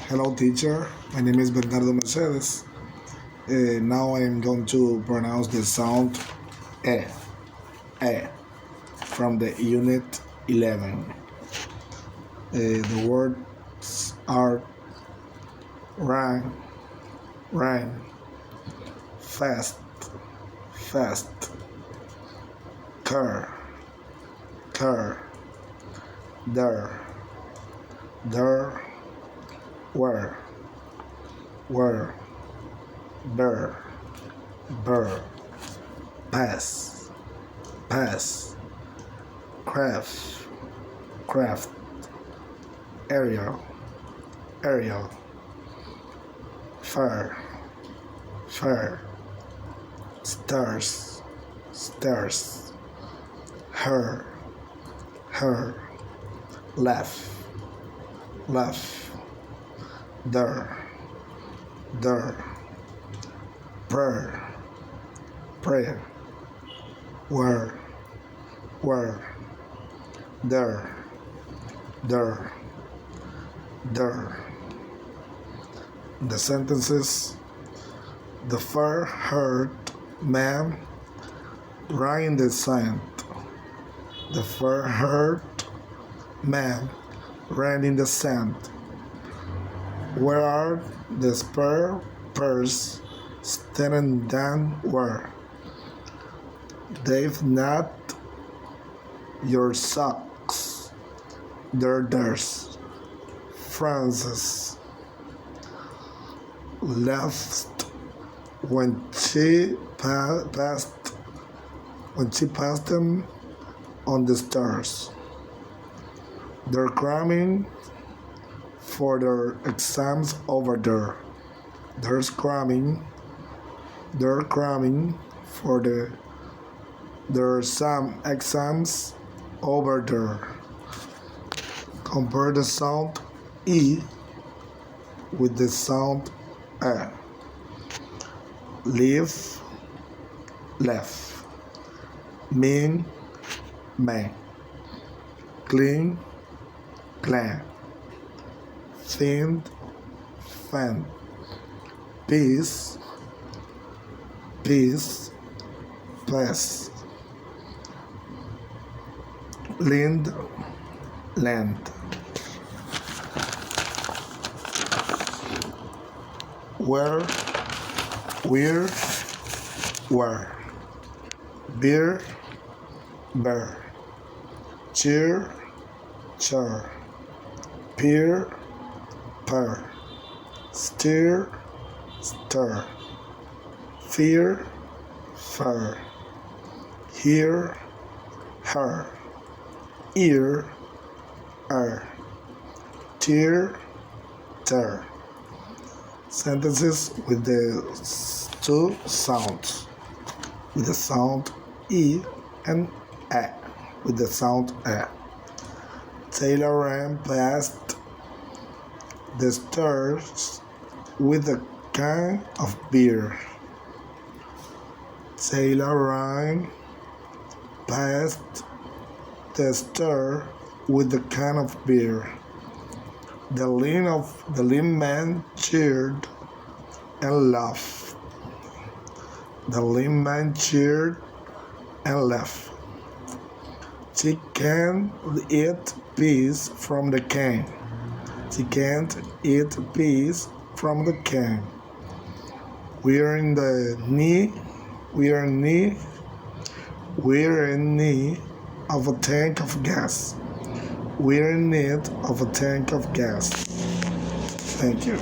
Hello, teacher. My name is Bernardo Mercedes. Now I am going to pronounce the sound E, E, from the Unit 11. The words are run, run, fast, fast, car, car, there, where, bear, burr, pass, pass, craft, aerial, far, stars, her, laugh, there, prayer, where, there, The sentences: the fair-haired man ran in the sand. The fair-haired man ran in the sand. Where are the spare pairs standing down where? They've not your socks. They're theirs. Frances laughed when she passed them on the stairs. They're cramming for their exams over there. They're cramming for their some exams over there. Compare the sound E with the sound E. Live, left. Mean, man. Clean, clan. Thin, fan. Peace, pass. Land, where, beer, bear, cheer, peer, pair, steer, stir, fear, fur, hear, her, ear, tear, tear. Sentences with the two sounds, with the sound E and A, with the sound A. Taylor ran past the stairs with a can of beer. Taylor ran past the stairs with a can of beer. The lean man cheered and laughed. The lean man cheered and laughed. She can't eat peas from the can. She can't eat peas from the can. We're in need of a tank of gas. We're in need of a tank of gas. Thank you.